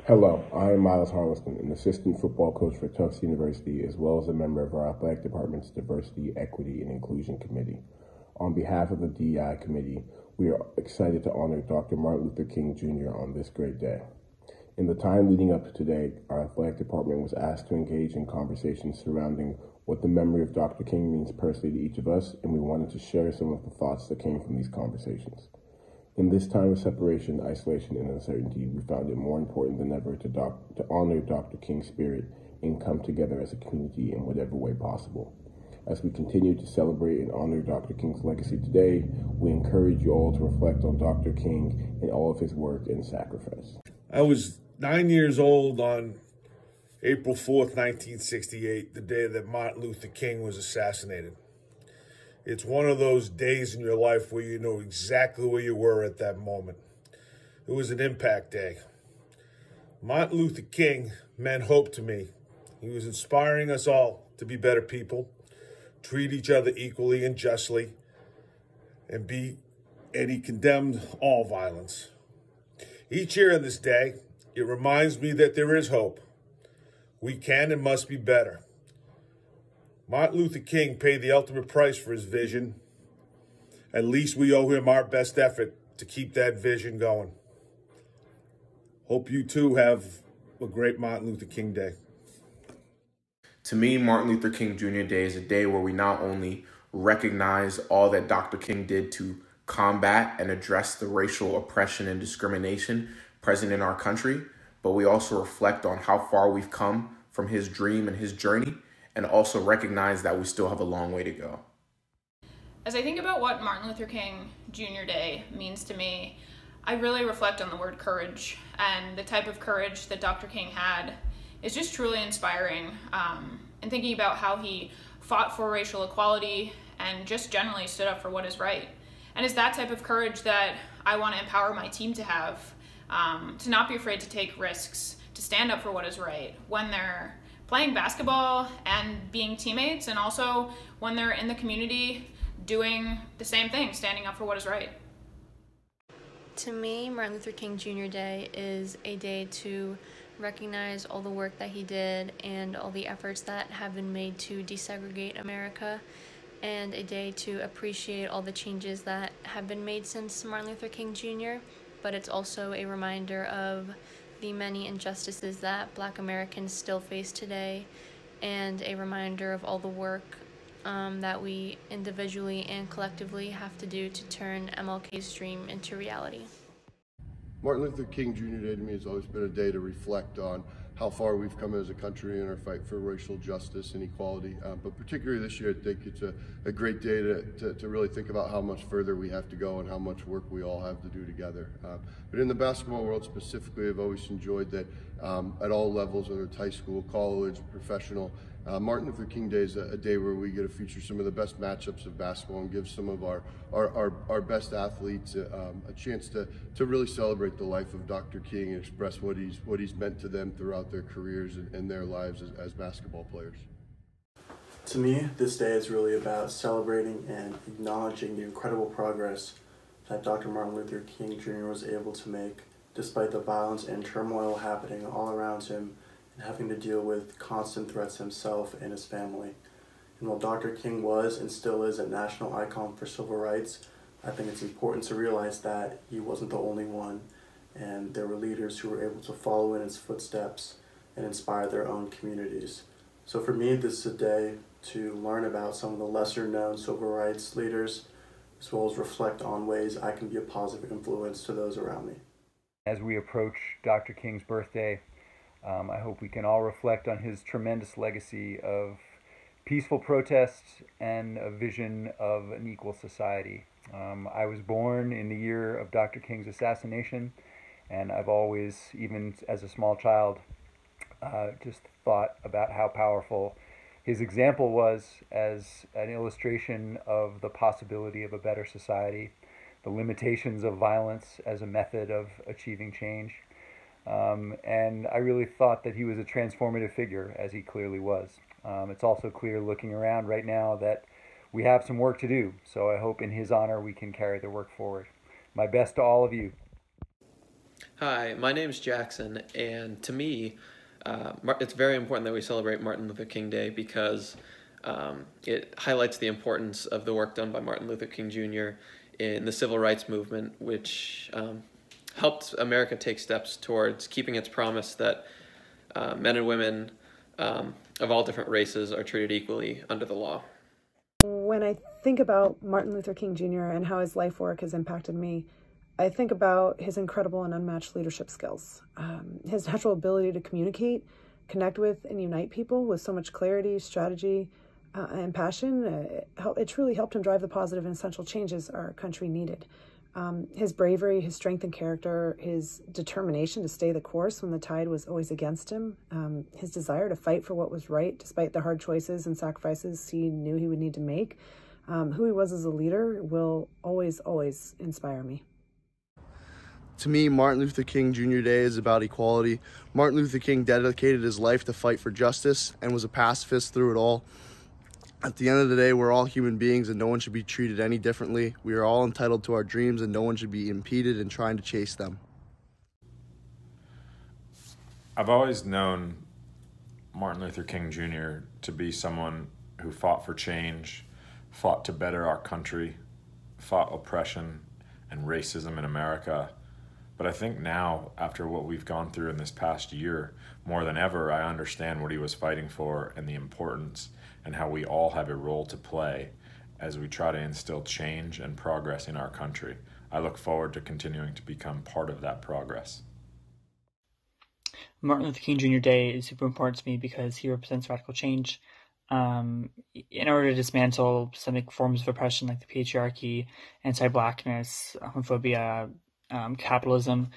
Hello, I am Miles Harleston, an assistant football coach for Tufts University, as well as a member of our athletic department's Diversity, Equity, and Inclusion Committee. On behalf of the DEI Committee, we are excited to honor Dr. Martin Luther King Jr. on this great day. In the time leading up to today, our athletic department was asked to engage in conversations surrounding what the memory of Dr. King means personally to each of us, and we wanted to share some of the thoughts that came from these conversations. In this time of separation, isolation, and uncertainty, we found it more important than ever to honor Dr. King's spirit and come together as a community in whatever way possible. As we continue to celebrate and honor Dr. King's legacy today, we encourage you all to reflect on Dr. King and all of his work and sacrifice. I was 9 years old on April 4th, 1968, the day that Martin Luther King was assassinated. It's one of those days in your life where you know exactly where you were at that moment. It was an impact day. Martin Luther King meant hope to me. He was inspiring us all to be better people, treat each other equally and justly, and he condemned all violence. Each year on this day, it reminds me that there is hope. We can and must be better. Martin Luther King paid the ultimate price for his vision. At least we owe him our best effort to keep that vision going. Hope you too have a great Martin Luther King Day. To me, Martin Luther King Jr. Day is a day where we not only recognize all that Dr. King did to combat and address the racial oppression and discrimination present in our country, but we also reflect on how far we've come from his dream and his journey, and also recognize that we still have a long way to go. As I think about what Martin Luther King Jr. Day means to me, I really reflect on the word courage, and the type of courage that Dr. King had is just truly inspiring. And thinking about how he fought for racial equality and just generally stood up for what is right. And it's that type of courage that I want to empower my team to have, to not be afraid to take risks, to stand up for what is right when they're playing basketball and being teammates, and also when they're in the community doing the same thing, standing up for what is right. To me, Martin Luther King Jr. Day is a day to recognize all the work that he did and all the efforts that have been made to desegregate America, and a day to appreciate all the changes that have been made since Martin Luther King Jr., but it's also a reminder of the many injustices that Black Americans still face today, and a reminder of all the work that we individually and collectively have to do to turn MLK's dream into reality. Martin Luther King Jr. Day to me has always been a day to reflect on how far we've come as a country in our fight for racial justice and equality. But particularly this year, I think it's a great day to really think about how much further we have to go and how much work we all have to do together. But in the basketball world specifically, I've always enjoyed that at all levels, whether it's high school, college, professional, Martin Luther King Day is a day where we get to feature some of the best matchups of basketball and give some of our best athletes a chance to really celebrate the life of Dr. King and express what he's meant to them throughout their careers and their lives as basketball players. To me, this day is really about celebrating and acknowledging the incredible progress that Dr. Martin Luther King Jr. was able to make despite the violence and turmoil happening all around him and having to deal with constant threats himself and his family. And while Dr. King was and still is a national icon for civil rights, I think it's important to realize that he wasn't the only one, and there were leaders who were able to follow in his footsteps and inspire their own communities. So for me, this is a day to learn about some of the lesser known civil rights leaders, as well as reflect on ways I can be a positive influence to those around me. As we approach Dr. King's birthday, I hope we can all reflect on his tremendous legacy of peaceful protest and a vision of an equal society. I was born in the year of Dr. King's assassination, and I've always, even as a small child, just thought about how powerful his example was as an illustration of the possibility of a better society, the limitations of violence as a method of achieving change. And I really thought that he was a transformative figure, as he clearly was. It's also clear looking around right now that we have some work to do, so I hope in his honor we can carry the work forward. My best to all of you. Hi, my name's Jackson, and to me, it's very important that we celebrate Martin Luther King Day because it highlights the importance of the work done by Martin Luther King Jr. in the civil rights movement, which helped America take steps towards keeping its promise that men and women of all different races are treated equally under the law. When I think about Martin Luther King Jr. and how his life work has impacted me, I think about his incredible and unmatched leadership skills, his natural ability to communicate, connect with, and unite people with so much clarity, strategy, and passion. It truly helped him drive the positive and essential changes our country needed. His bravery, his strength and character, his determination to stay the course when the tide was always against him, his desire to fight for what was right despite the hard choices and sacrifices he knew he would need to make, who he was as a leader will always, always inspire me. To me, Martin Luther King Jr. Day is about equality. Martin Luther King dedicated his life to fight for justice and was a pacifist through it all. At the end of the day, we're all human beings and no one should be treated any differently. We are all entitled to our dreams and no one should be impeded in trying to chase them. I've always known Martin Luther King Jr. to be someone who fought for change, fought to better our country, fought oppression and racism in America. But I think now, after what we've gone through in this past year, more than ever, I understand what he was fighting for and the importance and how we all have a role to play as we try to instill change and progress in our country. I look forward to continuing to become part of that progress. Martin Luther King Jr. Day is super important to me because he represents radical change. In order to dismantle systemic forms of oppression like the patriarchy, anti-Blackness, homophobia, capitalism,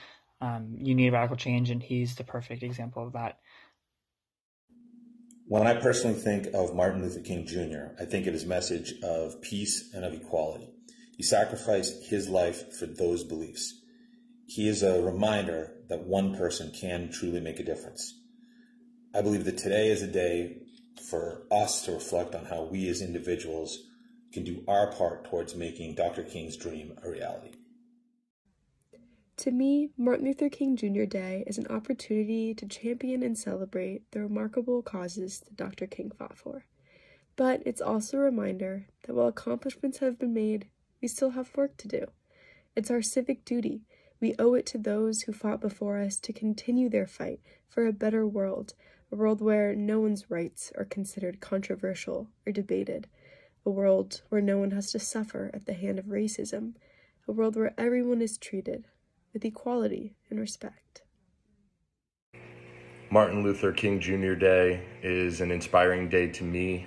you need radical change, and he's the perfect example of that. When I personally think of Martin Luther King Jr., I think of his message of peace and of equality. He sacrificed his life for those beliefs. He is a reminder that one person can truly make a difference. I believe that today is a day for us to reflect on how we as individuals can do our part towards making Dr. King's dream a reality. To me, Martin Luther King Jr. Day is an opportunity to champion and celebrate the remarkable causes that Dr. King fought for. But it's also a reminder that while accomplishments have been made, we still have work to do. It's our civic duty. We owe it to those who fought before us to continue their fight for a better world, a world where no one's rights are considered controversial or debated, a world where no one has to suffer at the hand of racism, a world where everyone is treated with equality and respect. Martin Luther King Jr. Day is an inspiring day to me.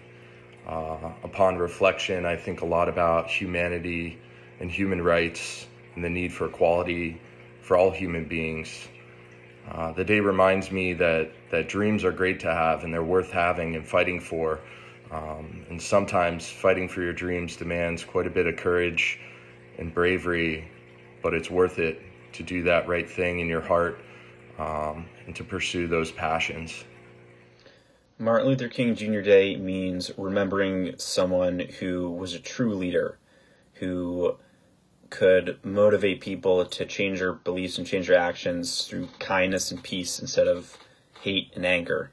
Upon reflection, I think a lot about humanity and human rights and the need for equality for all human beings. The day reminds me that dreams are great to have and they're worth having and fighting for. And sometimes fighting for your dreams demands quite a bit of courage and bravery, but it's worth it to do that right thing in your heart and to pursue those passions. Martin Luther King Jr. Day means remembering someone who was a true leader, who could motivate people to change their beliefs and change their actions through kindness and peace instead of hate and anger.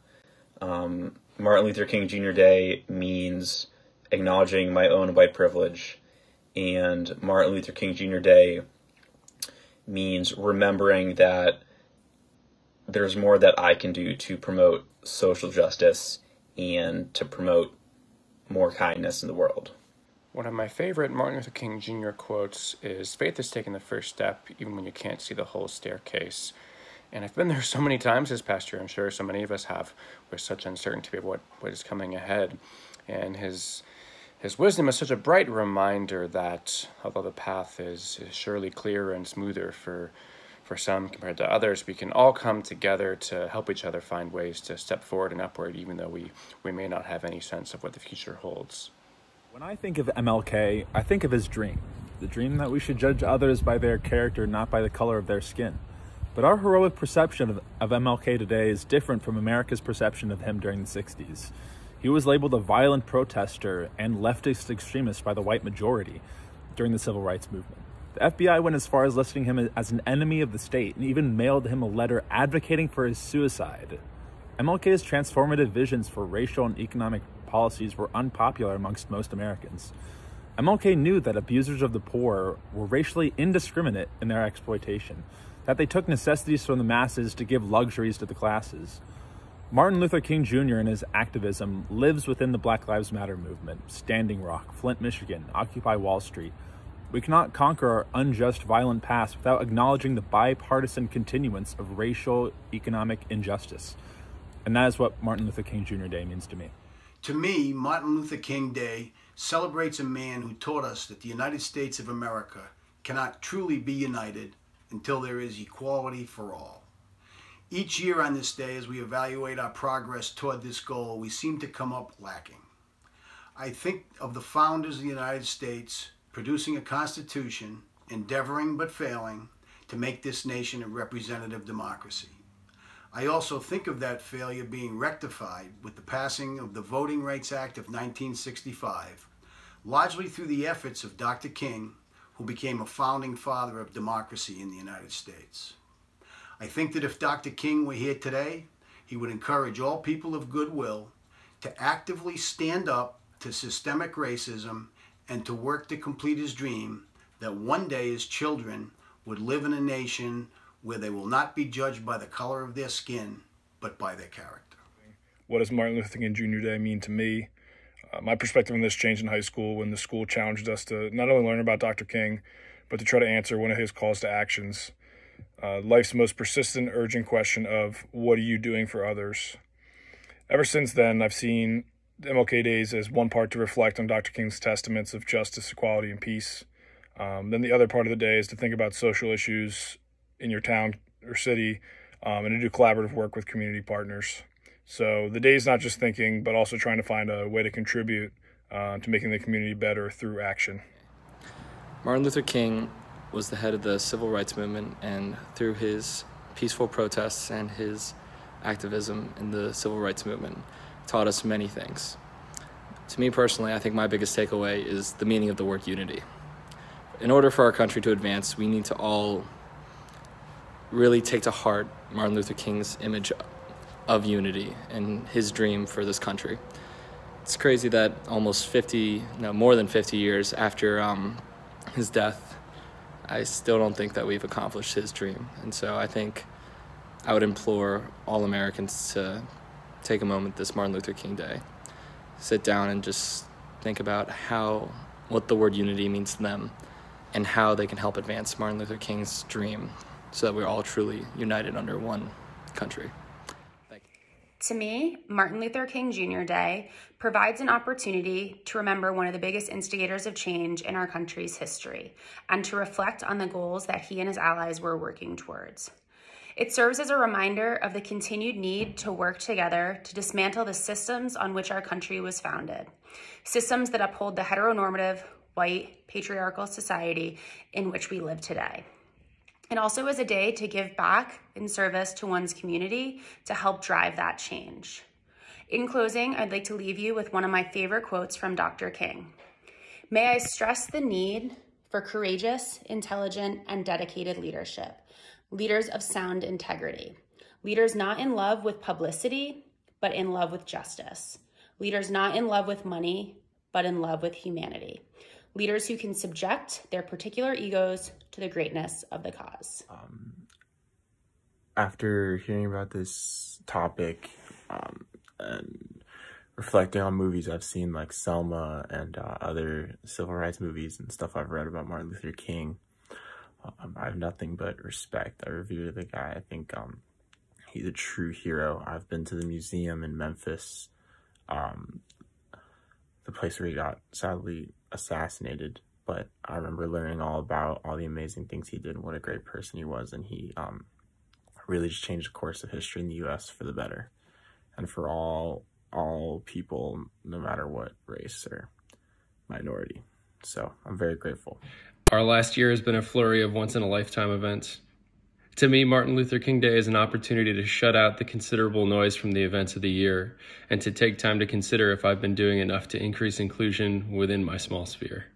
Martin Luther King Jr. Day means acknowledging my own white privilege, and Martin Luther King Jr. Day means remembering that there's more that I can do to promote social justice and to promote more kindness in the world. One of my favorite Martin Luther King Jr. quotes is, "Faith is taking the first step even when you can't see the whole staircase." And I've been there so many times this past year, I'm sure so many of us have, with such uncertainty of what is coming ahead. And his wisdom is such a bright reminder that although the path is surely clearer and smoother for some compared to others, we can all come together to help each other find ways to step forward and upward, even though we may not have any sense of what the future holds. When I think of MLK, I think of his dream. The dream that we should judge others by their character, not by the color of their skin. But our heroic perception of MLK today is different from America's perception of him during the 60s. He was labeled a violent protester and leftist extremist by the white majority during the civil rights movement. The FBI went as far as listing him as an enemy of the state and even mailed him a letter advocating for his suicide. MLK's transformative visions for racial and economic policies were unpopular amongst most Americans. MLK knew that abusers of the poor were racially indiscriminate in their exploitation, that they took necessities from the masses to give luxuries to the classes. Martin Luther King Jr. and his activism lives within the Black Lives Matter movement, Standing Rock, Flint, Michigan, Occupy Wall Street. We cannot conquer our unjust, violent past without acknowledging the bipartisan continuance of racial, economic injustice. And that is what Martin Luther King Jr. Day means to me. To me, Martin Luther King Day celebrates a man who taught us that the United States of America cannot truly be united until there is equality for all. Each year on this day, as we evaluate our progress toward this goal, we seem to come up lacking. I think of the founders of the United States producing a constitution, endeavoring but failing to make this nation a representative democracy. I also think of that failure being rectified with the passing of the Voting Rights Act of 1965, largely through the efforts of Dr. King, who became a founding father of democracy in the United States. I think that if Dr. King were here today, he would encourage all people of goodwill to actively stand up to systemic racism and to work to complete his dream that one day his children would live in a nation where they will not be judged by the color of their skin, but by their character. What does Martin Luther King Jr. Day mean to me? My perspective on this changed in high school when the school challenged us to not only learn about Dr. King, but to try to answer one of his calls to actions. Life's most persistent, urgent question of, what are you doing for others? Ever since then, I've seen MLK Days as one part to reflect on Dr. King's testaments of justice, equality, and peace. Then the other part of the day is to think about social issues in your town or city, and to do collaborative work with community partners. So the day is not just thinking, but also trying to find a way to contribute to making the community better through action. Martin Luther King was the head of the civil rights movement, and through his peaceful protests and his activism in the civil rights movement, taught us many things. To me personally, I think my biggest takeaway is the meaning of the word unity. In order for our country to advance, we need to all really take to heart Martin Luther King's image of unity and his dream for this country. It's crazy that more than 50 years after his death, I still don't think that we've accomplished his dream. And so I think I would implore all Americans to take a moment this Martin Luther King Day, sit down and just think about what the word unity means to them and how they can help advance Martin Luther King's dream so that we're all truly united under one country. To me, Martin Luther King Jr. Day provides an opportunity to remember one of the biggest instigators of change in our country's history and to reflect on the goals that he and his allies were working towards. It serves as a reminder of the continued need to work together to dismantle the systems on which our country was founded, systems that uphold the heteronormative, white, patriarchal society in which we live today. It also is a day to give back in service to one's community to help drive that change. In closing, I'd like to leave you with one of my favorite quotes from Dr. King. May I stress the need for courageous, intelligent, and dedicated leadership, leaders of sound integrity, leaders not in love with publicity, but in love with justice, leaders not in love with money, but in love with humanity, leaders who can subject their particular egos to the greatness of the cause. After hearing about this topic and reflecting on movies I've seen like Selma and other civil rights movies and stuff I've read about Martin Luther King, I have nothing but respect. I revere the guy. I think he's a true hero. I've been to the museum in Memphis, the place where he got sadly assassinated, but I remember learning all about all the amazing things he did and what a great person he was, and he really just changed the course of history in the U.S. for the better, and for all people, no matter what race or minority. So I'm very grateful. Our last year has been a flurry of once-in-a-lifetime events. To me, Martin Luther King Day is an opportunity to shut out the considerable noise from the events of the year and to take time to consider if I've been doing enough to increase inclusion within my small sphere.